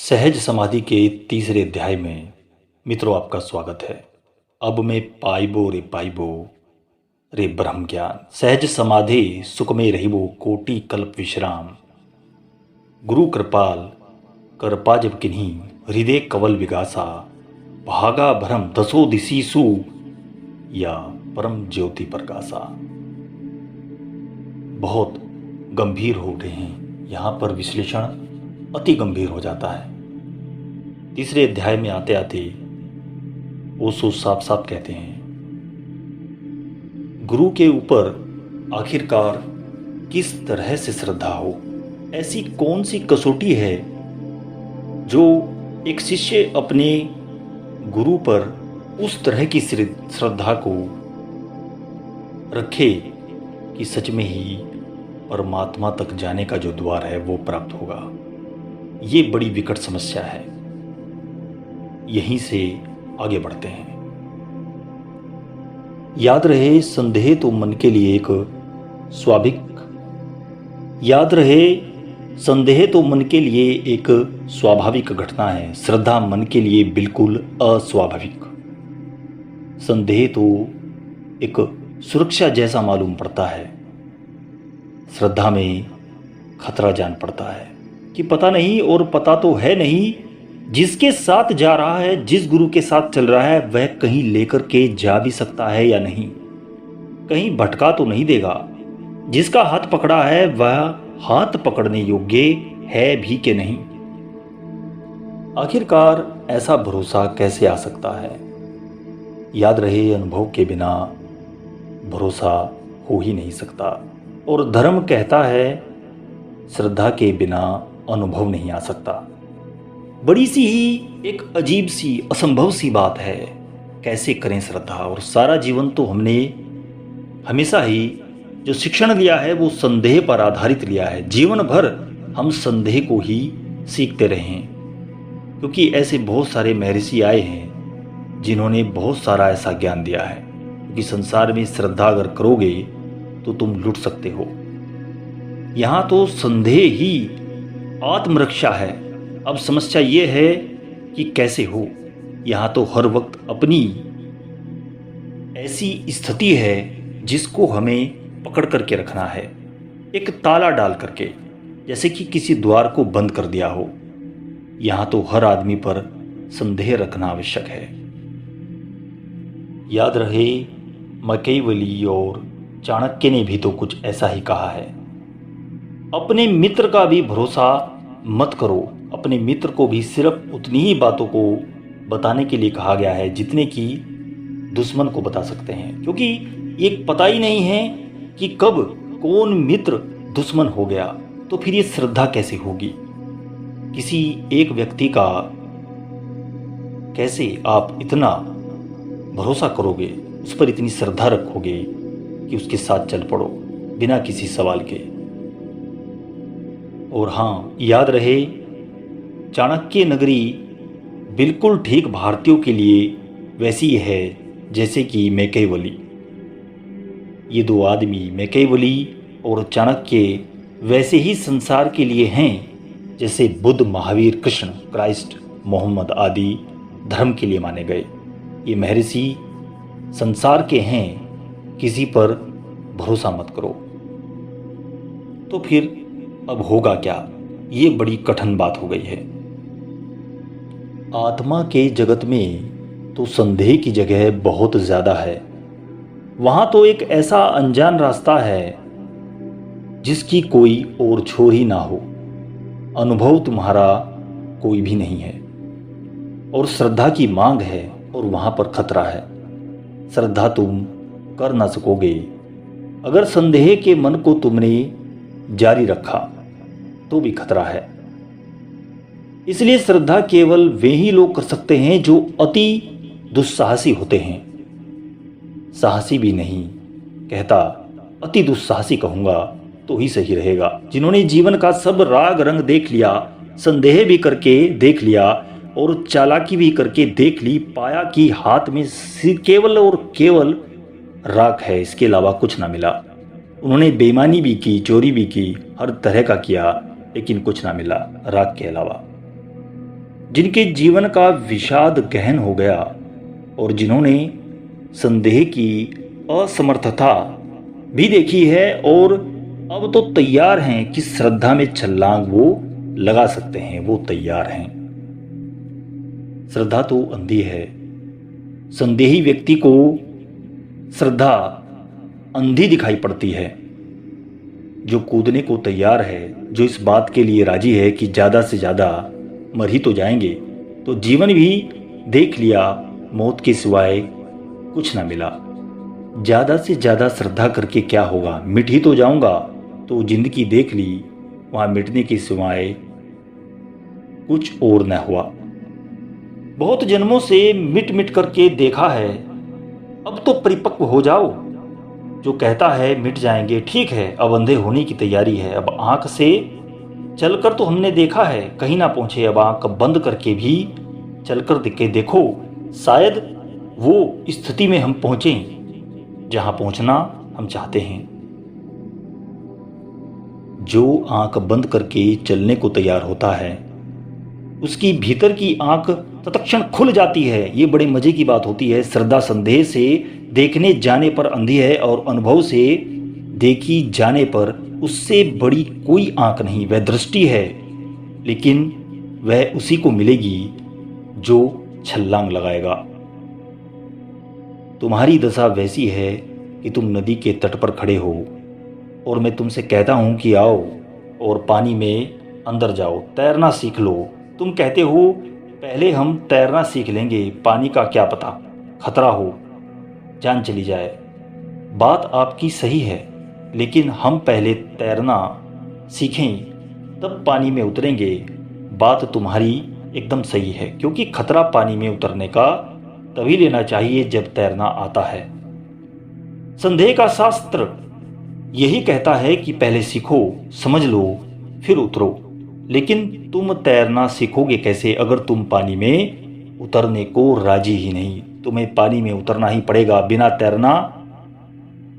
सहज समाधि के तीसरे अध्याय में मित्रों आपका स्वागत है। अब मैं पाइबो रे ब्रह्म ज्ञान सहज समाधि सुख में रहिबो कोटि कल्प विश्राम। गुरु कृपाल कृपा जब किन्हीं हृदय कवल विगासा भागा भरम दसो दिशीसु या परम ज्योति प्रकाशा। बहुत गंभीर हो उठे हैं, यहाँ पर विश्लेषण अति गंभीर हो जाता है। तीसरे अध्याय में आते आते ओशो साफ साफ कहते हैं, गुरु के ऊपर आखिरकार किस तरह से श्रद्धा हो, ऐसी कौन सी कसौटी है जो एक शिष्य अपने गुरु पर उस तरह की श्रद्धा को रखे कि सच में ही परमात्मा तक जाने का जो द्वार है वो प्राप्त होगा। ये बड़ी विकट समस्या है। यहीं से आगे बढ़ते हैं। याद रहे संदेह तो मन के लिए एक स्वाभाविक घटना है। श्रद्धा मन के लिए बिल्कुल अस्वाभाविक। संदेह तो एक सुरक्षा जैसा मालूम पड़ता है। श्रद्धा में खतरा जान पड़ता है कि पता नहीं, और पता तो है नहीं, जिसके साथ जा रहा है, जिस गुरु के साथ चल रहा है, वह कहीं लेकर के जा भी सकता है या नहीं, कहीं भटका तो नहीं देगा। जिसका हाथ पकड़ा है वह हाथ पकड़ने योग्य है भी कि नहीं। आखिरकार ऐसा भरोसा कैसे आ सकता है? याद रहे अनुभव के बिना भरोसा हो ही नहीं सकता, और धर्म कहता है श्रद्धा के बिना अनुभव नहीं आ सकता। बड़ी सी ही एक अजीब सी असंभव सी बात है, कैसे करें श्रद्धा? और सारा जीवन तो हमने हमेशा ही जो शिक्षण लिया है वो संदेह पर आधारित लिया है। जीवन भर हम संदेह को ही सीखते रहे हैं, क्योंकि ऐसे बहुत सारे महर्षि आए हैं जिन्होंने बहुत सारा ऐसा ज्ञान दिया है। क्योंकि संसार में श्रद्धा अगर करोगे तो तुम लुट सकते हो। यहाँ तो संदेह ही आत्मरक्षा है। अब समस्या ये है कि कैसे हो। यहाँ तो हर वक्त अपनी ऐसी स्थिति है जिसको हमें पकड़ करके रखना है, एक ताला डाल करके, जैसे कि किसी द्वार को बंद कर दिया हो। यहाँ तो हर आदमी पर संदेह रखना आवश्यक है। याद रहे मैकियावेली और चाणक्य ने भी तो कुछ ऐसा ही कहा है। अपने मित्र का भी भरोसा मत करो। अपने मित्र को भी सिर्फ उतनी ही बातों को बताने के लिए कहा गया है जितने की दुश्मन को बता सकते हैं, क्योंकि ये पता ही नहीं है कि कब कौन मित्र दुश्मन हो गया। तो फिर ये श्रद्धा कैसे होगी? किसी एक व्यक्ति का कैसे आप इतना भरोसा करोगे, उस पर इतनी श्रद्धा रखोगे कि उसके साथ चल पड़ो बिना किसी सवाल के? और हाँ, याद रहे चाणक्य नगरी बिल्कुल ठीक भारतीयों के लिए वैसी है जैसे कि मैकियावेली। ये दो आदमी मैकियावेली और चाणक्य वैसे ही संसार के लिए हैं जैसे बुद्ध, महावीर, कृष्ण, क्राइस्ट, मोहम्मद आदि धर्म के लिए माने गए। ये महर्षि संसार के हैं, किसी पर भरोसा मत करो। तो फिर अब होगा क्या? ये बड़ी कठिन बात हो गई है। आत्मा के जगत में तो संदेह की जगह बहुत ज़्यादा है। वहाँ तो एक ऐसा अनजान रास्ता है जिसकी कोई और छोर ही ना हो। अनुभव तुम्हारा कोई भी नहीं है, और श्रद्धा की मांग है, और वहाँ पर खतरा है। श्रद्धा तुम कर ना सकोगे अगर संदेह के मन को तुमने जारी रखा, तो भी खतरा है। इसलिए श्रद्धा केवल वे ही लोग कर सकते हैं जो अति दुस्साहसी होते हैं। साहसी भी नहीं कहता, अति दुस्साहसी कहूँगा तो ही सही रहेगा। जिन्होंने जीवन का सब राग रंग देख लिया, संदेह भी करके देख लिया और चालाकी भी करके देख ली, पाया कि हाथ में केवल और केवल राख है, इसके अलावा कुछ ना मिला। उन्होंने बेईमानी भी की, चोरी भी की, हर तरह का किया, लेकिन कुछ ना मिला राख के अलावा। जिनके जीवन का विषाद गहन हो गया और जिन्होंने संदेह की असमर्थता भी देखी है और अब तो तैयार हैं कि श्रद्धा में छलांग वो लगा सकते हैं, वो तैयार हैं। श्रद्धा तो अंधी है। संदेही व्यक्ति को श्रद्धा अंधी दिखाई पड़ती है। जो कूदने को तैयार है, जो इस बात के लिए राजी है कि ज़्यादा से ज़्यादा मर ही तो जाएंगे, तो जीवन भी देख लिया, मौत के सिवाय कुछ ना मिला। ज़्यादा से ज़्यादा श्रद्धा करके क्या होगा, मिट ही तो जाऊंगा। तो जिंदगी देख ली, वहाँ मिटने के सिवाय कुछ और न हुआ। बहुत जन्मों से मिट मिट करके देखा है, अब तो परिपक्व हो जाओ। जो कहता है मिट जाएंगे, ठीक है, अब अंधे होने की तैयारी है। अब आंख से चलकर तो हमने देखा है, कहीं ना पहुंचे। अब आंख बंद करके भी चलकर के देखो, शायद वो स्थिति में हम पहुंचें जहां पहुंचना हम चाहते हैं। जो आंख बंद करके चलने को तैयार होता है, उसकी भीतर की आंख तत्क्षण खुल जाती है। ये बड़े मजे की बात होती है। श्रद्धा संदेह से देखने जाने पर अंधी है और अनुभव से देखी जाने पर उससे बड़ी कोई आंख नहीं। वह दृष्टि है, लेकिन वह उसी को मिलेगी जो छलांग लगाएगा। तुम्हारी दशा वैसी है कि तुम नदी के तट पर खड़े हो और मैं तुमसे कहता हूं कि आओ और पानी में अंदर जाओ, तैरना सीख लो। तुम कहते हो पहले हम तैरना सीख लेंगे, पानी का क्या पता, खतरा हो, जान चली जाए। बात आपकी सही है, लेकिन हम पहले तैरना सीखें तब पानी में उतरेंगे। बात तुम्हारी एकदम सही है, क्योंकि खतरा पानी में उतरने का तभी लेना चाहिए जब तैरना आता है। संदेह का शास्त्र यही कहता है कि पहले सीखो, समझ लो, फिर उतरो। लेकिन तुम तैरना सीखोगे कैसे अगर तुम पानी में उतरने को राजी ही नहीं? तुम्हें पानी में उतरना ही पड़ेगा।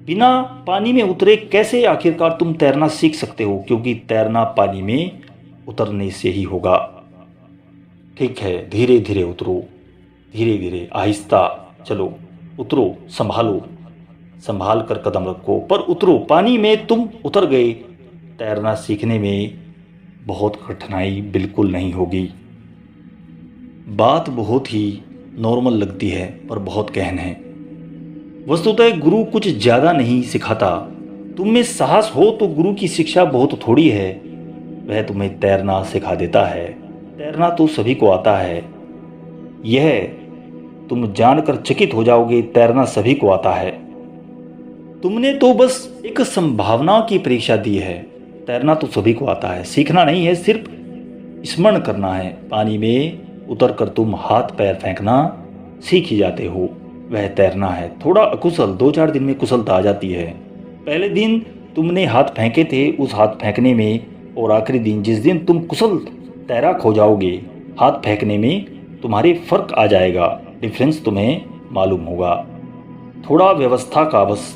बिना पानी में उतरे कैसे आखिरकार तुम तैरना सीख सकते हो? क्योंकि तैरना पानी में उतरने से ही होगा। ठीक है, धीरे धीरे उतरो, धीरे धीरे आहिस्ता चलो, उतरो, संभाल कर कदम रखो, पर उतरो। पानी में तुम उतर गए, तैरना सीखने में बहुत कठिनाई बिल्कुल नहीं होगी। बात बहुत ही नॉर्मल लगती है पर बहुत गहन है। वस्तुतः गुरु कुछ ज़्यादा नहीं सिखाता। तुम में साहस हो तो गुरु की शिक्षा बहुत थोड़ी है। वह तुम्हें तैरना सिखा देता है। तैरना तो सभी को आता है, यह तुम जानकर चकित हो जाओगे। तैरना सभी को आता है। तुमने तो बस एक संभावना की परीक्षा दी है। तैरना तो सभी को आता है, सीखना नहीं है, सिर्फ स्मरण करना है। पानी में उतरकर तुम हाथ पैर फेंकना सीख ही जाते हो, वह तैरना है। थोड़ा अकुशल, 2-4 दिन में कुशलता आ जाती है। पहले दिन तुमने हाथ फेंके थे, उस हाथ फेंकने में, और आखिरी दिन जिस दिन तुम कुशल तैराक हो जाओगे, हाथ फेंकने में तुम्हारे फर्क आ जाएगा, डिफरेंस तुम्हें मालूम होगा। थोड़ा व्यवस्था का बस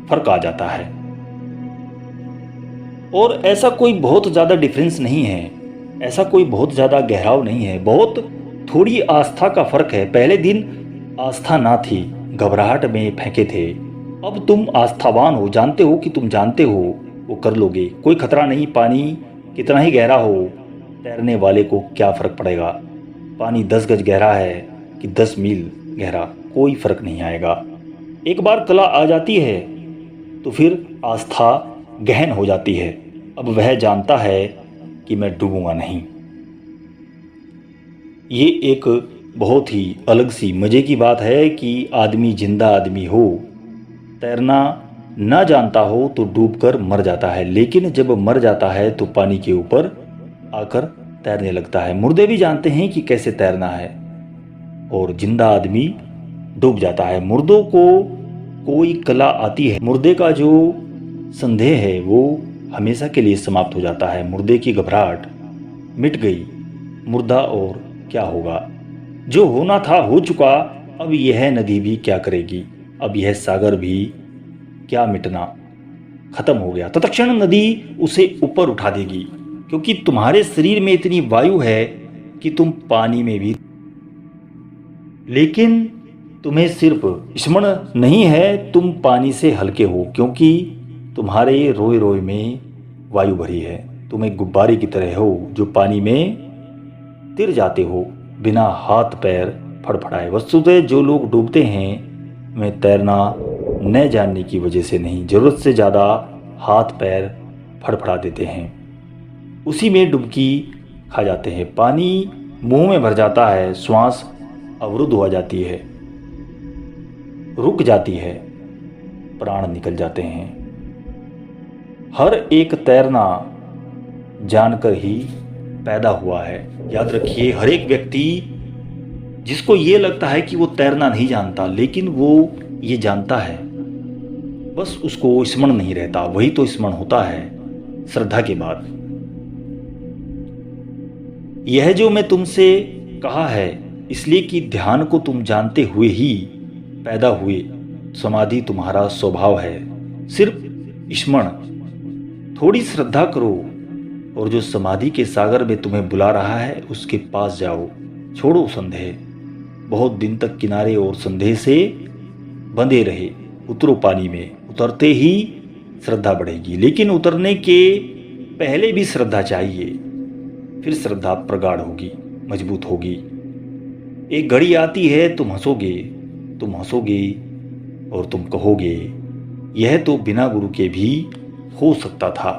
फर्क आ जाता है, और ऐसा कोई बहुत ज़्यादा डिफरेंस नहीं है, ऐसा कोई बहुत ज़्यादा गहराव नहीं है, बहुत थोड़ी आस्था का फ़र्क है। पहले दिन आस्था ना थी, घबराहट में फेंके थे। अब तुम आस्थावान हो, जानते हो कि तुम जानते हो वो कर लोगे, कोई खतरा नहीं। पानी कितना ही गहरा हो, तैरने वाले को क्या फ़र्क पड़ेगा? पानी 10 गज गहरा है कि 10 मील गहरा, कोई फ़र्क नहीं आएगा। एक बार कला आ जाती है तो फिर आस्था गहन हो जाती है। अब वह जानता है कि मैं डूबूंगा नहीं। ये एक बहुत ही अलग सी मज़े की बात है कि आदमी जिंदा आदमी हो, तैरना ना जानता हो तो डूबकर मर जाता है, लेकिन जब मर जाता है तो पानी के ऊपर आकर तैरने लगता है। मुर्दे भी जानते हैं कि कैसे तैरना है, और जिंदा आदमी डूब जाता है। मुर्दों को कोई कला आती है। मुर्दे का जो संदेह है वो हमेशा के लिए समाप्त हो जाता है। मुर्दे की घबराहट मिट गई। मुर्दा और क्या होगा? जो होना था हो चुका। अब यह नदी भी क्या करेगी? अब यह सागर भी क्या मिटना, खत्म हो गया। तत्क्षण नदी उसे ऊपर उठा देगी, क्योंकि तुम्हारे शरीर में इतनी वायु है कि तुम पानी में भी, लेकिन तुम्हें सिर्फ स्मरण नहीं है, तुम पानी से हल्के हो क्योंकि तुम्हारे रोए रोए में वायु भरी है। तुम एक गुब्बारे की तरह हो जो पानी में तिर जाते हो बिना हाथ पैर फड़फड़ाए। वस्तुतः जो लोग डूबते हैं वे तैरना न जानने की वजह से नहीं, ज़रूरत से ज़्यादा हाथ पैर फड़फड़ा देते हैं, उसी में डुबकी खा जाते हैं। पानी मुंह में भर जाता है, श्वास अवरुद्ध हो जाती है, रुक जाती है, प्राण निकल जाते हैं। हर एक तैरना जानकर ही पैदा हुआ है। याद रखिए, हर एक व्यक्ति जिसको ये लगता है कि वो तैरना नहीं जानता, लेकिन वो ये जानता है, बस उसको स्मरण नहीं रहता। वही तो स्मरण होता है श्रद्धा के बाद। यह जो मैं तुमसे कहा है इसलिए कि ध्यान को तुम जानते हुए ही पैदा हुए। समाधि तुम्हारा स्वभाव है, सिर्फ स्मरण। थोड़ी श्रद्धा करो और जो समाधि के सागर में तुम्हें बुला रहा है उसके पास जाओ। छोड़ो संदेह, बहुत दिन तक किनारे और संदेह से बंधे रहे। उतरो पानी में, उतरते ही श्रद्धा बढ़ेगी, लेकिन उतरने के पहले भी श्रद्धा चाहिए। फिर श्रद्धा प्रगाढ़ होगी, मजबूत होगी। एक घड़ी आती है तुम हंसोगे और तुम कहोगे यह तो बिना गुरु के भी हो सकता था।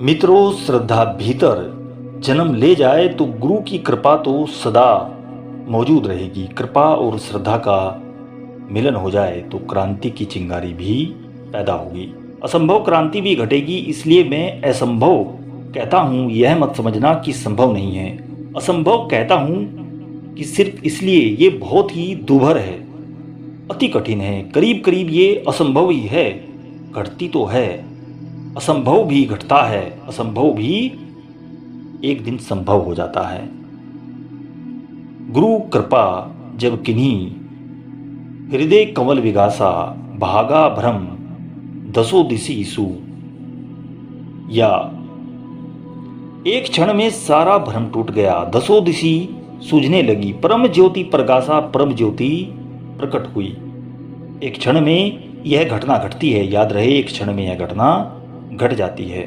मित्रों, श्रद्धा भीतर जन्म ले जाए तो गुरु की कृपा तो सदा मौजूद रहेगी। कृपा और श्रद्धा का मिलन हो जाए तो क्रांति की चिंगारी भी पैदा होगी, असंभव क्रांति भी घटेगी। इसलिए मैं असंभव कहता हूँ, यह मत समझना कि संभव नहीं है। असंभव कहता हूँ कि सिर्फ इसलिए ये बहुत ही दूभर है, अति कठिन है, करीब करीब ये असंभव ही है। घटती तो है, असंभव भी घटता है, असंभव भी एक दिन संभव हो जाता है। गुरु कृपा जब किन्हीं हृदय कमल विगासा, भागा भ्रम दसो दिशि सु। या एक क्षण में सारा भ्रम टूट गया, दसों दिशि सूझने लगी, परम ज्योति प्रकाशा, परम ज्योति प्रकट हुई। एक क्षण में यह घटना घटती है, याद रहे, एक क्षण में यह घटना घट जाती है।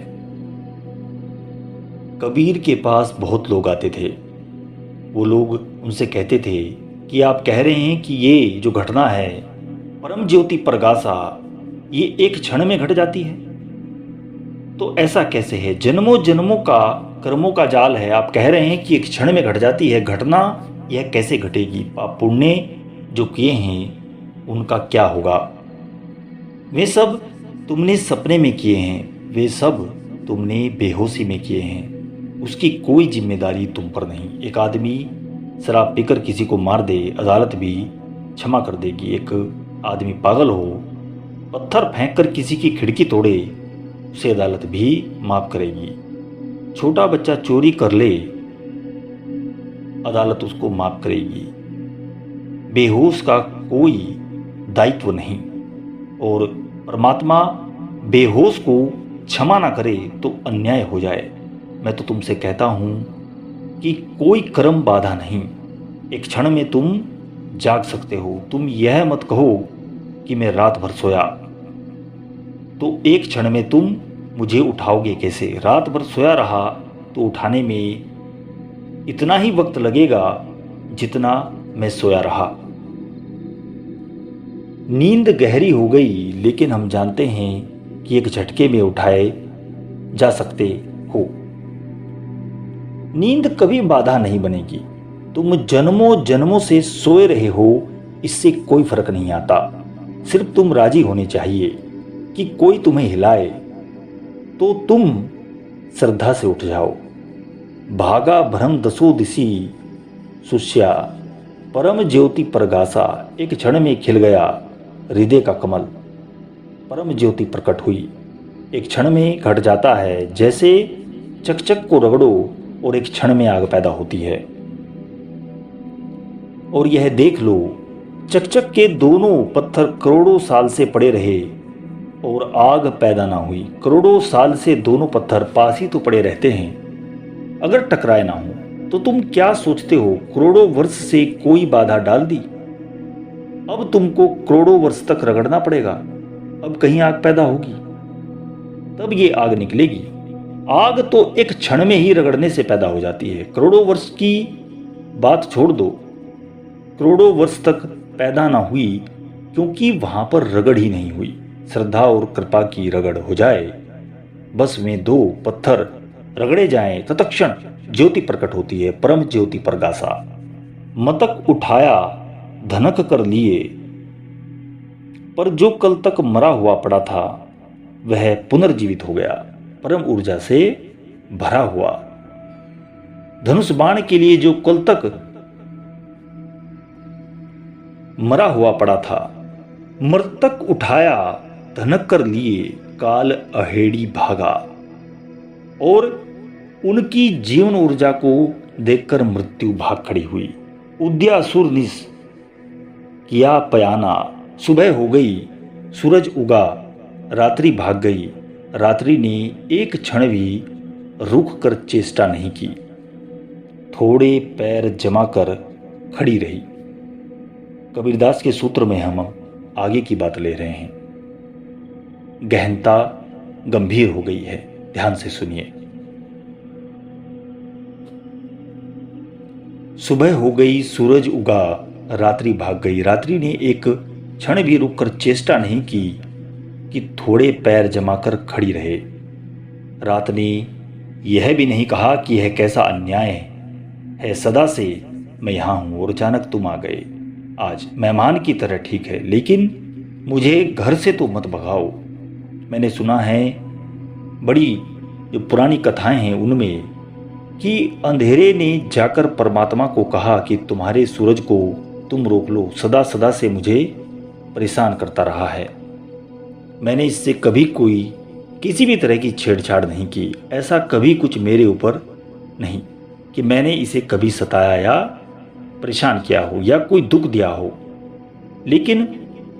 कबीर के पास बहुत लोग आते थे। वो लोग उनसे कहते थे कि आप कह रहे हैं कि ये जो घटना है परम ज्योति प्रकाशा, ये एक क्षण में घट जाती है, तो ऐसा कैसे है? जन्मों जन्मों का कर्मों का जाल है। आप कह रहे हैं कि एक क्षण में घट जाती है घटना, यह कैसे घटेगी? पाप पुण्य जो किए हैं उनका क्या होगा? वे सब तुमने सपने में किए हैं, वे सब तुमने बेहोशी में किए हैं, उसकी कोई जिम्मेदारी तुम पर नहीं। एक आदमी शराब पीकर किसी को मार दे, अदालत भी क्षमा कर देगी। एक आदमी पागल हो, पत्थर फेंककर किसी की खिड़की तोड़े, उसे अदालत भी माफ करेगी। छोटा बच्चा चोरी कर ले, अदालत उसको माफ करेगी। बेहोश का कोई दायित्व नहीं, और परमात्मा बेहोश को क्षमा ना करे तो अन्याय हो जाए। मैं तो तुमसे कहता हूं कि कोई कर्म बाधा नहीं। एक क्षण में तुम जाग सकते हो। तुम यह मत कहो कि मैं रात भर सोया, तो एक क्षण में तुम मुझे उठाओगे कैसे? रात भर सोया रहा तो उठाने में इतना ही वक्त लगेगा जितना मैं सोया रहा। नींद गहरी हो गई, लेकिन हम जानते हैं कि एक झटके में उठाए जा सकते हो। नींद कभी बाधा नहीं बनेगी। तुम जन्मों जन्मों से सोए रहे हो, इससे कोई फर्क नहीं आता। सिर्फ तुम राजी होने चाहिए कि कोई तुम्हें हिलाए तो तुम श्रद्धा से उठ जाओ। भागा भ्रम दसो दिशि सुष्या, परम ज्योति प्रगासा। एक क्षण में खिल गया हृदय का कमल, परम ज्योति प्रकट हुई। एक क्षण में घट जाता है, जैसे चकचक को रगड़ो और एक क्षण में आग पैदा होती है। और यह देख लो, चकचक के दोनों पत्थर करोड़ों साल से पड़े रहे, और आग पैदा ना हुई। करोड़ों साल से दोनों पत्थर पास ही तो पड़े रहते हैं, अगर टकराए ना हो तो तुम क्या सोचते हो करोड़ों वर्ष से कोई बाधा डाल दी? अब तुमको करोड़ों वर्ष तक रगड़ना पड़ेगा। अब कहीं आग पैदा होगी तब ये आग निकलेगी। आग तो एक क्षण में ही रगड़ने से पैदा हो जाती है। करोड़ों वर्ष की बात छोड़ दो, करोड़ों वर्ष तक पैदा ना हुई क्योंकि वहां पर रगड़ ही नहीं हुई। श्रद्धा और कृपा की रगड़ हो जाए, बस में दो पत्थर रगड़े जाएं, तत्क्षण ज्योति प्रकट होती है, परम ज्योति प्रगासा। मतक उठाया धनक कर लिए, पर जो कल तक मरा हुआ पड़ा था वह पुनर्जीवित हो गया, परम ऊर्जा से भरा हुआ। धनुष बाण के लिए जो कल तक मरा हुआ पड़ा था, मृतक उठाया धनक कर लिए, काल अहेड़ी भागा। और उनकी जीवन ऊर्जा को देखकर मृत्यु भाग खड़ी हुई। उद्यासुर निस किया पयाना, सुबह हो गई, सूरज उगा, रात्रि भाग गई। रात्रि ने एक क्षण भी रुक कर चेष्टा नहीं की, थोड़े पैर जमा कर खड़ी रही। कबीरदास के सूत्र में हम आगे की बात ले रहे हैं। गहनता गंभीर हो गई है, ध्यान से सुनिए। सुबह हो गई, सूरज उगा, रात्रि भाग गई। रात्रि ने एक क्षण भी रुककर चेष्टा नहीं की कि थोड़े पैर जमाकर खड़ी रहे। रात ने यह भी नहीं कहा कि यह कैसा अन्याय है, सदा से मैं यहां हूं और अचानक तुम आ गए। आज मेहमान की तरह ठीक है, लेकिन मुझे घर से तो मत भगाओ। मैंने सुना है बड़ी जो पुरानी कथाएं हैं उनमें कि अंधेरे ने जाकर परमात्मा को कहा कि तुम्हारे सूरज को तुम रोक लो, सदा सदा से मुझे परेशान करता रहा है। मैंने इससे कभी कोई किसी भी तरह की छेड़छाड़ नहीं की, ऐसा कभी कुछ मेरे ऊपर नहीं कि मैंने इसे कभी सताया या परेशान किया हो या कोई दुख दिया हो। लेकिन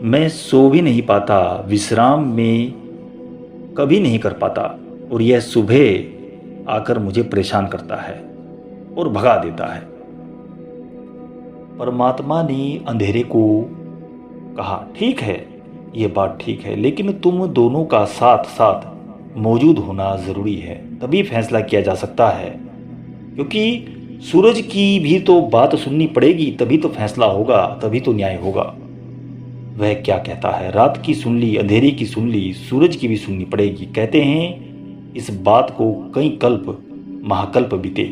मैं सो भी नहीं पाता, विश्राम में कभी नहीं कर पाता, और यह सुबह आकर मुझे परेशान करता है और भगा देता है। परमात्मा ने अंधेरे को कहा, ठीक है, यह बात ठीक है, लेकिन तुम दोनों का साथ साथ मौजूद होना जरूरी है, तभी फैसला किया जा सकता है। क्योंकि सूरज की भी तो बात सुननी पड़ेगी, तभी तो फैसला होगा, तभी तो न्याय होगा। वह क्या कहता है, रात की सुन ली, अंधेरे की सुन ली, सूरज की भी सुननी पड़ेगी। कहते हैं इस बात को कई कल्प महाकल्प बीते।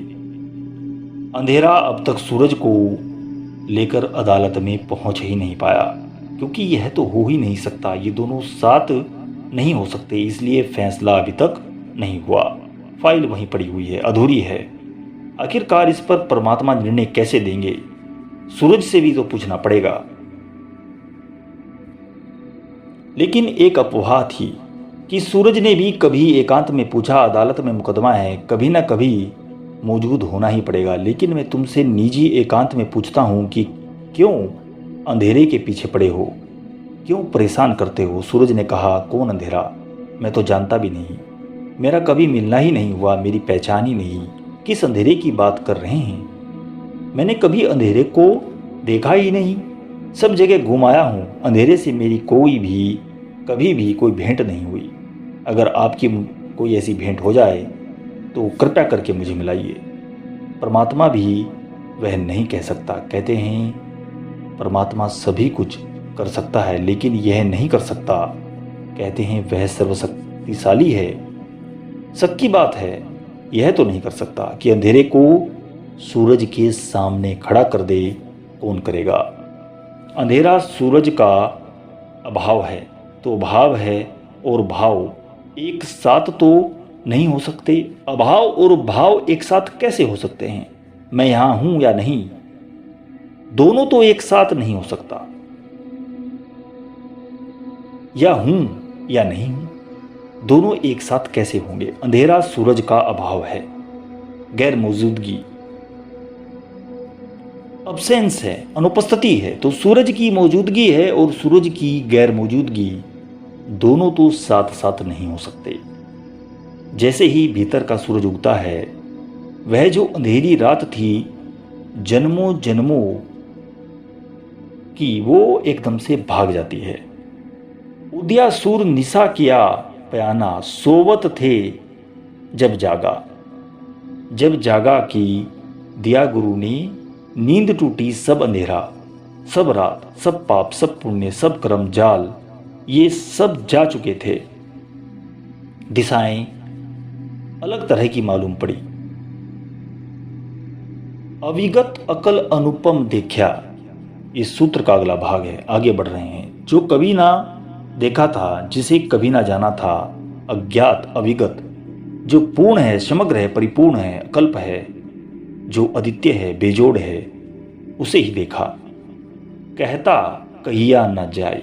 अंधेरा अब तक सूरज को लेकर अदालत में पहुंच ही नहीं पाया, क्योंकि यह तो हो ही नहीं सकता, ये दोनों साथ नहीं हो सकते, इसलिए फैसला अभी तक नहीं हुआ। फाइल वहीं पड़ी हुई है, अधूरी है। आखिरकार इस पर परमात्मा निर्णय कैसे देंगे? सूरज से भी तो पूछना पड़ेगा। लेकिन एक अफवाह थी कि सूरज ने भी कभी एकांत में पूछा, अदालत में मुकदमा है, कभी ना कभी मौजूद होना ही पड़ेगा। लेकिन मैं तुमसे निजी एकांत में पूछता हूँ कि क्यों अंधेरे के पीछे पड़े हो, क्यों परेशान करते हो? सूरज ने कहा, कौन अंधेरा? मैं तो जानता भी नहीं, मेरा कभी मिलना ही नहीं हुआ, मेरी पहचान ही नहीं। किस अंधेरे की बात कर रहे हैं? मैंने कभी अंधेरे को देखा ही नहीं, सब जगह घुमाया हूँ, अंधेरे से मेरी कोई भी कभी भी कोई भेंट नहीं हुई। अगर आपकी कोई ऐसी भेंट हो जाए तो कृपया करके मुझे मिलाइए। परमात्मा भी वह नहीं कह सकता। कहते हैं परमात्मा सभी कुछ कर सकता है, लेकिन यह नहीं कर सकता। कहते हैं वह सर्वशक्तिशाली है। शक की बात है, यह तो नहीं कर सकता कि अंधेरे को सूरज के सामने खड़ा कर दे। कौन करेगा? अंधेरा सूरज का अभाव है, तो भाव है और भाव एक साथ तो नहीं हो सकते। अभाव और भाव एक साथ कैसे हो सकते हैं? मैं यहां हूं या नहीं, दोनों तो एक साथ नहीं हो सकता। या हूं या नहीं हूं, दोनों एक साथ कैसे होंगे? अंधेरा सूरज का अभाव है, गैर मौजूदगी, अब्सेंस है, अनुपस्थिति है। तो सूरज की मौजूदगी है और सूरज की गैर मौजूदगी दोनों तो साथ साथ नहीं हो सकते। जैसे ही भीतर का सूरज उगता है, वह जो अंधेरी रात थी जन्मों जन्मों की, वो एकदम से भाग जाती है। उदयासुर निशा किया पयाना, सोवत थे जब जागा। जब जागा की दिया गुरु ने, नींद टूटी सब अंधेरा, सब रात, सब पाप, सब पुण्य, सब कर्म जाल, ये सब जा चुके थे। दिशाएं अलग तरह की मालूम पड़ी। अविगत अकल अनुपम देखा, इस सूत्र का अगला भाग है। आगे बढ़ रहे हैं। जो कभी ना देखा था, जिसे कभी ना जाना था, अज्ञात अविगत, जो पूर्ण है, समग्र है, परिपूर्ण है, अकल्प है, जो अद्वितीय है, बेजोड़ है, उसे ही देखा। कहता कहिया न जाए।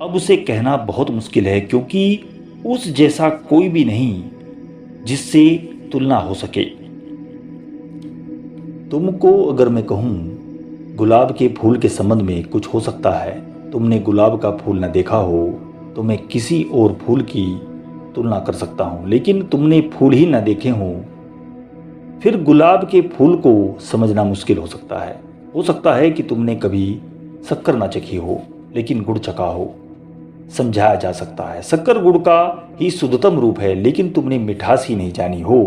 अब उसे कहना बहुत मुश्किल है, क्योंकि उस जैसा कोई भी नहीं जिससे तुलना हो सके। तुमको अगर मैं कहूँ गुलाब के फूल के संबंध में कुछ हो सकता है, तुमने गुलाब का फूल न देखा हो, तो मैं किसी और फूल की तुलना कर सकता हूँ। लेकिन तुमने फूल ही न देखे हों, फिर गुलाब के फूल को समझना मुश्किल हो सकता है। हो सकता है कि तुमने कभी शक्कर ना चखी हो, लेकिन गुड़ चखा हो, समझाया जा सकता है। शक्कर गुड़ का ही शुद्धतम रूप है, लेकिन तुमने मिठास ही नहीं जानी हो।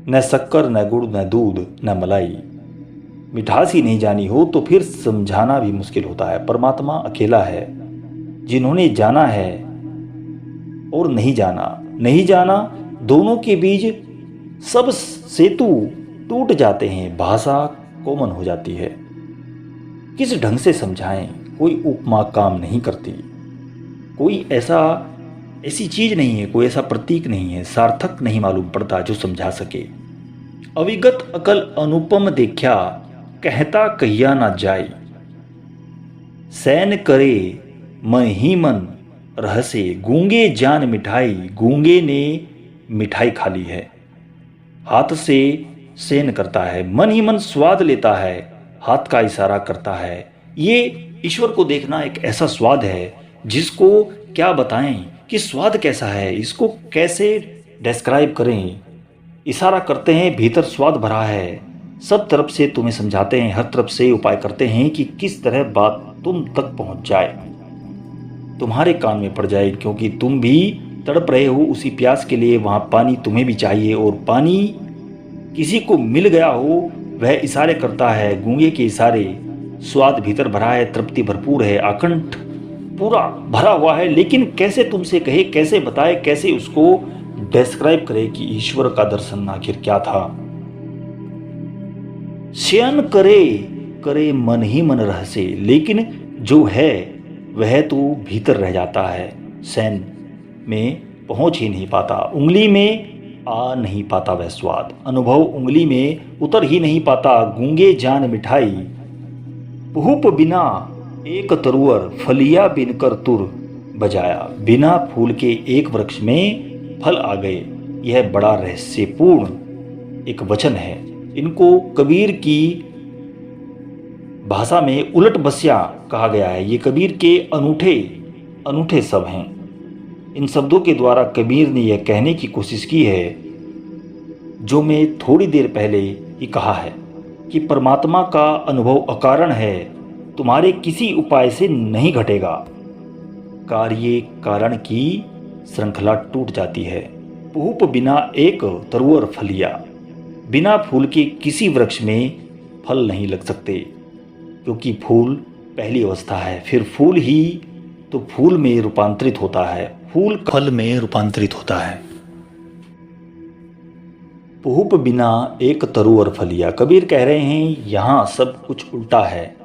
न शक्कर, न गुड़, न दूध, न मलाई, मिठास ही नहीं जानी हो, तो फिर समझाना भी मुश्किल होता है। परमात्मा अकेला है। जिन्होंने जाना है और नहीं जाना, दोनों के बीच सब सेतु टूट जाते हैं, भाषा कॉमन हो जाती है। किस ढंग से समझाएं, कोई उपमा काम नहीं करती। कोई ऐसी चीज नहीं है, कोई ऐसा प्रतीक नहीं है, सार्थक नहीं मालूम पड़ता जो समझा सके। अविगत अकल अनुपम देखा, कहता कहिया ना जाए। सैन करे मन ही मन रहसे, गूंगे जान मिठाई, गूंगे ने मिठाई खा ली है। हाथ से सेन करता है, मन ही मन स्वाद लेता है, हाथ का इशारा करता है। ये ईश्वर को देखना एक ऐसा स्वाद है जिसको क्या बताएं कि स्वाद कैसा है, इसको कैसे डिस्क्राइब करें। इशारा करते हैं, भीतर स्वाद भरा है, सब तरफ से तुम्हें समझाते हैं, हर तरफ से उपाय करते हैं कि किस तरह बात तुम तक पहुंच जाए, तुम्हारे कान में पड़ जाए, क्योंकि तुम भी तड़प रहे हो उसी प्यास के लिए। वहां पानी तुम्हें भी चाहिए, और पानी किसी को मिल गया हो, वह इशारे करता है, गूंगे के इशारे। स्वाद भीतर भरा है, तृप्ति भरपूर है, आकंठ पूरा भरा हुआ है, लेकिन कैसे तुमसे कहे, कैसे बताए, कैसे उसको डिस्क्राइब करे कि ईश्वर का दर्शन आखिर क्या था। शयन करे करे मन ही मन रहसे, लेकिन जो है वह तो भीतर रह जाता है, शयन में पहुंच ही नहीं पाता, उंगली में आ नहीं पाता वह स्वाद, अनुभव उंगली में उतर ही नहीं पाता। गूंगे जान मिठाई, पुहुप बिना एक तरुअर, फलिया बिनकर तुर बजाया। बिना फूल के एक वृक्ष में फल आ गए, यह बड़ा रहस्यपूर्ण एक वचन है। इनको कबीर की भाषा में उलट बसिया कहा गया है। ये कबीर के अनूठे शब्द हैं। इन शब्दों के द्वारा कबीर ने यह कहने की कोशिश की है जो मैं थोड़ी देर पहले ही कहा है कि परमात्मा का अनुभव अकारण है, तुम्हारे किसी उपाय से नहीं घटेगा। कार्य कारण की श्रृंखला टूट जाती है। पुहुप बिना एक तरुअर फलिया, बिना फूल के किसी वृक्ष में फल नहीं लग सकते, क्योंकि फूल पहली अवस्था है, फिर फूल ही तो फूल में रूपांतरित होता है, फूल फल में रूपांतरित होता है। पुहुप बिना एक तरुअर फलिया। कबीर कह रहे हैं यहाँ सब कुछ उल्टा है,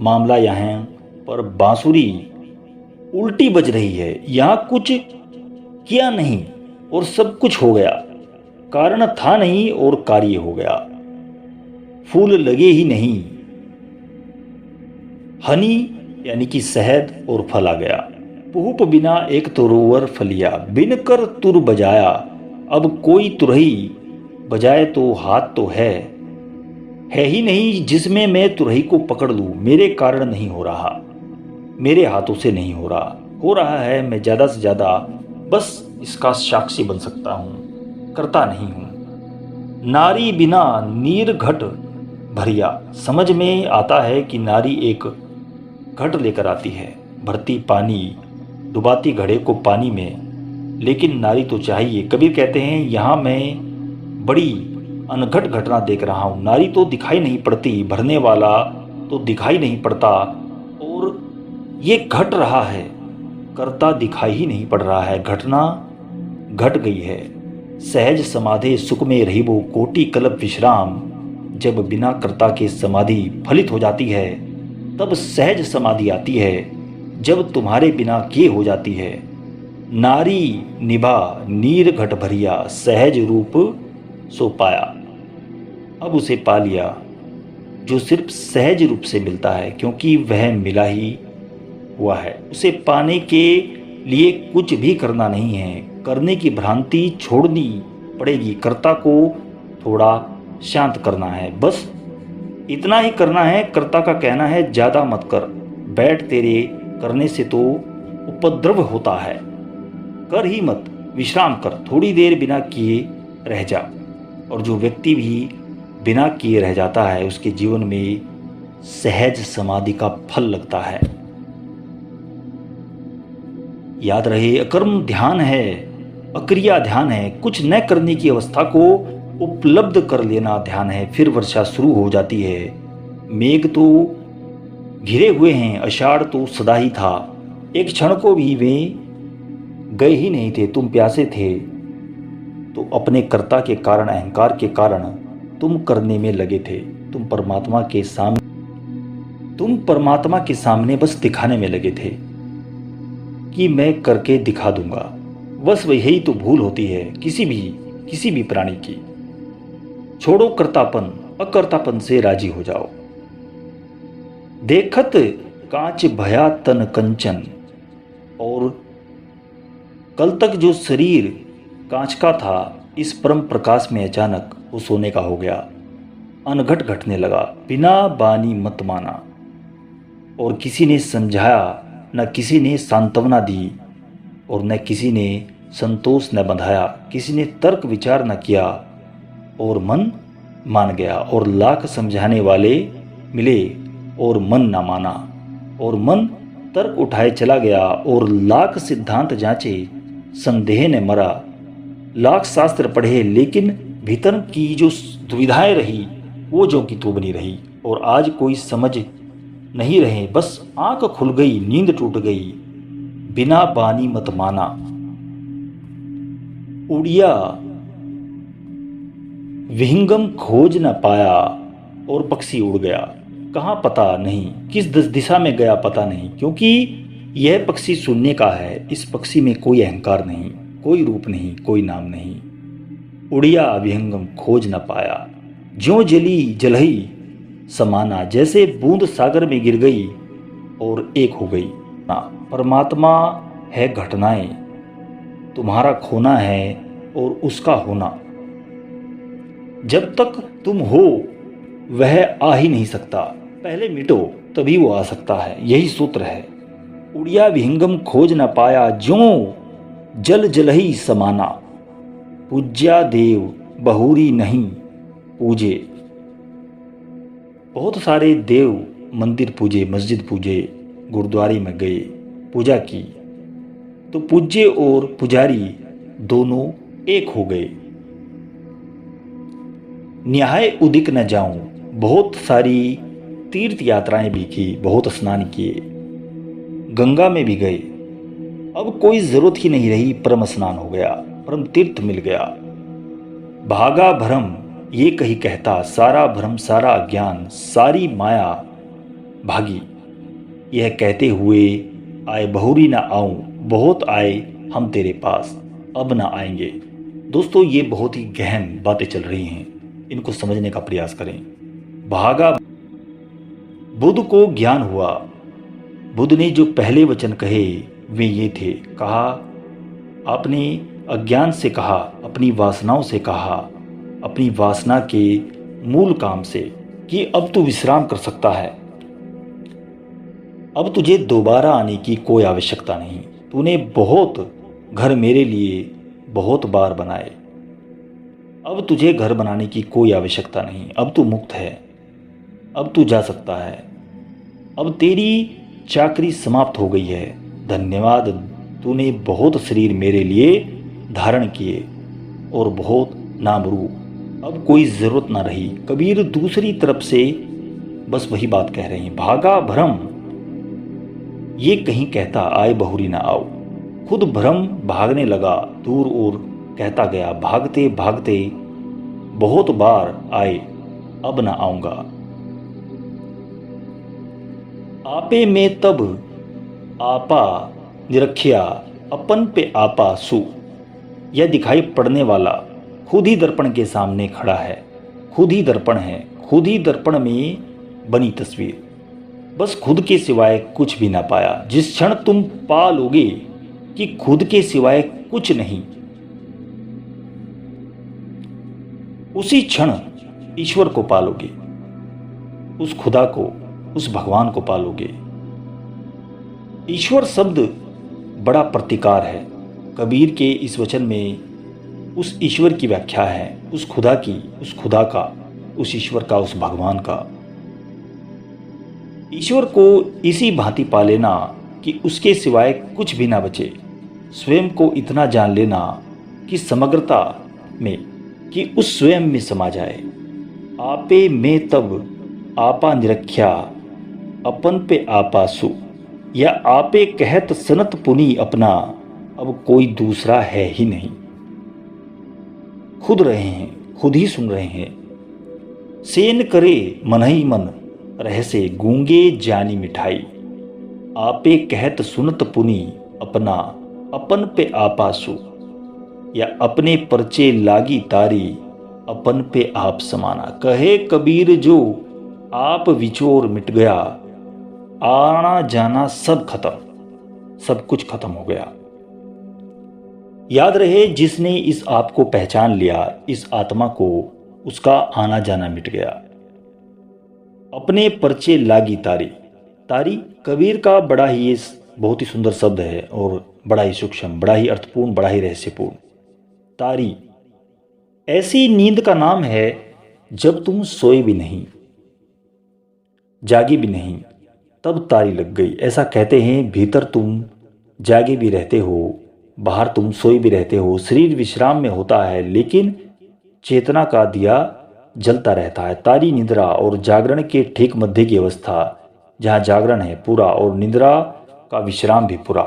मामला यहाँ पर बांसुरी उल्टी बज रही है। यहाँ कुछ किया नहीं और सब कुछ हो गया, कारण था नहीं और कार्य हो गया, फूल लगे ही नहीं, हनी यानी कि शहद और फल आ गया। पुहुप बिना एक तरुअर फलिया, बिन कर तुर बजाया। अब कोई तुरही बजाए तो हाथ तो है ही नहीं जिसमें मैं तुरही को पकड़ लूं, मेरे कारण नहीं हो रहा। मेरे हाथों से नहीं हो रहा है, मैं ज़्यादा से ज़्यादा बस इसका साक्षी बन सकता हूँ, करता नहीं हूँ। नारी बिना नीर घट भरिया, समझ में आता है कि नारी एक घट लेकर आती है, भरती पानी, डुबाती घड़े को पानी में, लेकिन नारी तो चाहिए। कबीर कहते हैं, यहाँ मैं बड़ी अनघट घटना देख रहा हूँ। नारी तो दिखाई नहीं पड़ती, भरने वाला तो दिखाई नहीं पड़ता, और ये घट रहा है, करता दिखाई ही नहीं पड़ रहा है। घटना घट गई है। सहज समाधि सुख में रहिबो कोटि कल्प विश्राम। जब बिना कर्ता के समाधि फलित हो जाती है, तब सहज समाधि आती है, जब तुम्हारे बिना किए हो जाती है। नारी निभा नीर घट भरिया, सहज रूप सो पाया। अब उसे पा लिया जो सिर्फ सहज रूप से मिलता है, क्योंकि वह मिला ही हुआ है। उसे पाने के लिए कुछ भी करना नहीं है, करने की भ्रांति छोड़नी पड़ेगी। कर्ता को थोड़ा शांत करना है, बस इतना ही करना है। कर्ता का कहना है, ज़्यादा मत कर, बैठ, तेरे करने से तो उपद्रव होता है, कर ही मत, विश्राम कर, थोड़ी देर बिना किए रह जा। और जो व्यक्ति भी बिना किए रह जाता है, उसके जीवन में सहज समाधि का फल लगता है। याद रहे, अकर्म ध्यान है, अक्रिया ध्यान है, कुछ न करने की अवस्था को उपलब्ध कर लेना ध्यान है। फिर वर्षा शुरू हो जाती है। मेघ तो घिरे हुए हैं, आषाढ़ तो सदा ही था। एक क्षण को भी वे गए ही नहीं थे। तुम प्यासे थे तो अपने कर्ता के कारण, अहंकार के कारण तुम करने में लगे थे। तुम परमात्मा के सामने बस दिखाने में लगे थे कि मैं करके दिखा दूंगा। बस यही तो भूल होती है किसी भी प्राणी की। छोड़ो कर्तापन, अकर्तापन से राजी हो जाओ। देखत कांच भया तन कंचन, और कल तक जो शरीर कांच का था, इस परम प्रकाश में अचानक वो सोने का हो गया। अनघट घटने लगा, बिना बानी मत माना। और किसी ने समझाया न, किसी ने सांत्वना दी, और न किसी ने संतोष न बंधाया। किसी ने तर्क विचार न किया, और मन मान गया। और लाख समझाने वाले मिले, और मन न माना। और मन तर्क उठाए चला गया, और लाख सिद्धांत जांचे, संदेह ने मरा। लाख शास्त्र पढ़े, लेकिन भीतर की जो दुविधाएं रही, वो जो की तो बनी रही। और आज कोई समझ नहीं रहे, बस आंख खुल गई, नींद टूट गई। बिना बानी मत माना। उड़िया विहंगम खोज न पाया, और पक्षी उड़ गया। कहाँ पता नहीं, किस दिशा में गया पता नहीं, क्योंकि यह पक्षी सुनने का है। इस पक्षी में कोई अहंकार नहीं, कोई रूप नहीं, कोई नाम नहीं। उड़िया विहंगम खोज न पाया, ज्यों जली जलही समाना। जैसे बूंद सागर में गिर गई और एक हो गई। परमात्मा है घटनाएं, तुम्हारा खोना है और उसका होना। जब तक तुम हो वह आ ही नहीं सकता, पहले मिटो तभी वो आ सकता है। यही सूत्र है। उड़िया विहंगम खोज न पाया, ज्यों जल जलही समाना। पूज्या देव बहुरी नहीं पूजे। बहुत सारे देव मंदिर पूजे, मस्जिद पूजे, गुरुद्वारे में गए, पूजा की, तो पूज्य और पुजारी दोनों एक हो गए। न्याय उदिक न जाऊं, बहुत सारी तीर्थ यात्राएं भी की, बहुत स्नान किए, गंगा में भी गए। अब कोई जरूरत ही नहीं रही, परम स्नान हो गया, परम तीर्थ मिल गया। भागा भ्रम ये कही कहता, सारा भ्रम सारा अज्ञान सारी माया भागी। यह कहते हुए आए बहुरी ना आऊं, बहुत आए हम तेरे पास, अब ना आएंगे। दोस्तों, ये बहुत ही गहन बातें चल रही हैं, इनको समझने का प्रयास करें। भागा, बुद्ध को ज्ञान हुआ। बुद्ध ने जो पहले वचन कहे वे ये थे। कहा, आपने अज्ञान से कहा, अपनी वासनाओं से कहा, अपनी वासना के मूल काम से, कि अब तू विश्राम कर सकता है, अब तुझे दोबारा आने की कोई आवश्यकता नहीं। तूने बहुत घर मेरे लिए बहुत बार बनाए। अब तुझे घर बनाने की कोई आवश्यकता नहीं। अब तू मुक्त है। अब तू जा सकता है। अब तेरी चाकरी समाप्त हो गई है। धन्यवाद, तूने बहुत शरीर मेरे लिए धारण किए और बहुत नामरू। अब कोई ज़रूरत ना रही। कबीर दूसरी तरफ से बस वही बात कह रहे हैं। भागा भ्रम ये कहीं कहता आए बहुरी ना आओ। खुद भ्रम भागने लगा दूर और कहता गया भागते भागते बहुत बार आए अब ना आऊंगा। आपे में तब आपा निरखिया अपन पे आपा सु। यह दिखाई पड़ने वाला खुद ही दर्पण के सामने खड़ा है। खुद ही दर्पण है। खुद ही दर्पण में बनी तस्वीर। बस खुद के सिवाय कुछ भी ना पाया। जिस क्षण तुम पा लोगे कि खुद के सिवाय कुछ नहीं, उसी क्षण ईश्वर को पालोगे, उस खुदा को, उस भगवान को पालोगे। ईश्वर शब्द बड़ा प्रतिकार है। कबीर के इस वचन में उस ईश्वर की व्याख्या है, उस खुदा की, उस खुदा का, उस ईश्वर का, उस भगवान का। ईश्वर को इसी भांति पा लेना कि उसके सिवाय कुछ भी ना बचे। स्वयं को इतना जान लेना कि समग्रता में, कि उस स्वयं में समा जाए। आपे में तब आपा निरख्या अपन पे आपा सु। या आपे कहत सनत पुनि अपना, अब कोई दूसरा है ही नहीं। खुद रहे हैं, खुद ही सुन रहे हैं। सेन करे मन ही मन रहसे गूंगे जानी मिठाई। आपे कहत सुनत पुनि अपना अपन पे आपासु। या अपने परचे लागी तारी अपन पे आप समाना। कहे कबीर जो आप विचोर मिट गया, आना जाना सब खत्म, सब कुछ खत्म हो गया। याद रहे जिसने इस आप को पहचान लिया, इस आत्मा को, उसका आना जाना मिट गया। अपने परचे लागी तारी। तारी कबीर का बड़ा ही बहुत ही सुंदर शब्द है और बड़ा ही सूक्ष्म, बड़ा ही अर्थपूर्ण, बड़ा ही रहस्यपूर्ण। तारी ऐसी नींद का नाम है जब तुम सोए भी नहीं, जागे भी नहीं, तब तारी लग गई। ऐसा कहते हैं भीतर तुम जागे भी रहते हो, बाहर तुम सोए भी रहते हो, शरीर विश्राम में होता है, लेकिन चेतना का दिया जलता रहता है। तारी निद्रा और जागरण के ठीक मध्य की अवस्था, जहां जागरण है पूरा और निद्रा का विश्राम भी पूरा।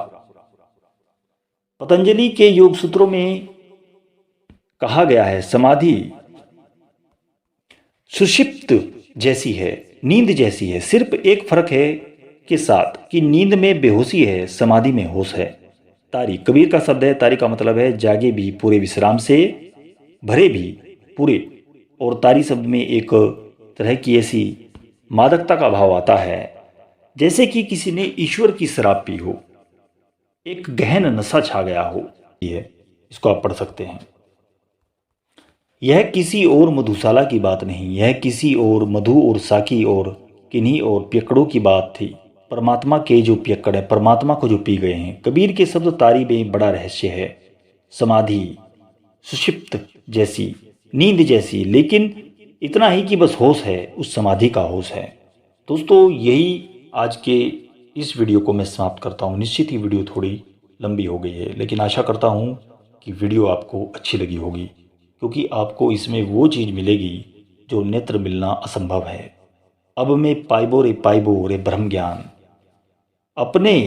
पतंजलि के योग सूत्रों में कहा गया है समाधि सुषिप्त जैसी है, नींद जैसी है। सिर्फ एक फर्क है के साथ कि नींद में बेहोशी है, समाधि में होश है। तारी कबीर का शब्द है। तारी का मतलब है जागे भी पूरे, विश्राम से भरे भी पूरे। और तारी शब्द में एक तरह की ऐसी मादकता का भाव आता है जैसे कि किसी ने ईश्वर की शराब पी हो, एक गहन नशा छा गया हो। ये इसको आप पढ़ सकते हैं। यह किसी और मधुशाला की बात नहीं, यह किसी और मधु और साकी और किन्हीं और पियकड़ों की बात थी। परमात्मा के जो पियक्कड़ है, परमात्मा को जो पी गए हैं। कबीर के शब्द तारी में बड़ा रहस्य है। समाधि सुषिप्त जैसी, नींद जैसी, लेकिन इतना ही कि बस होश है, उस समाधि का होश है। दोस्तों यही आज के इस वीडियो को मैं समाप्त करता हूँ। निश्चित ही वीडियो थोड़ी लंबी हो गई है, लेकिन आशा करता हूँ कि वीडियो आपको अच्छी लगी होगी, क्योंकि आपको इसमें वो चीज़ मिलेगी जो नेत्र मिलना असंभव है। अब मैं पाइबो रे ब्रह्म ज्ञान, अपने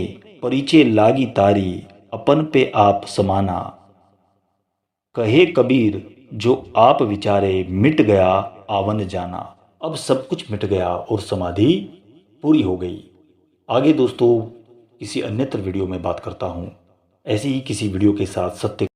परिचय लागी तारी अपन पे आप समाना। कहे कबीर जो आप विचारे मिट गया आवन जाना। अब सब कुछ मिट गया और समाधि पूरी हो गई। आगे दोस्तों किसी अन्यत्र वीडियो में बात करता हूँ, ऐसी ही किसी वीडियो के साथ सत्य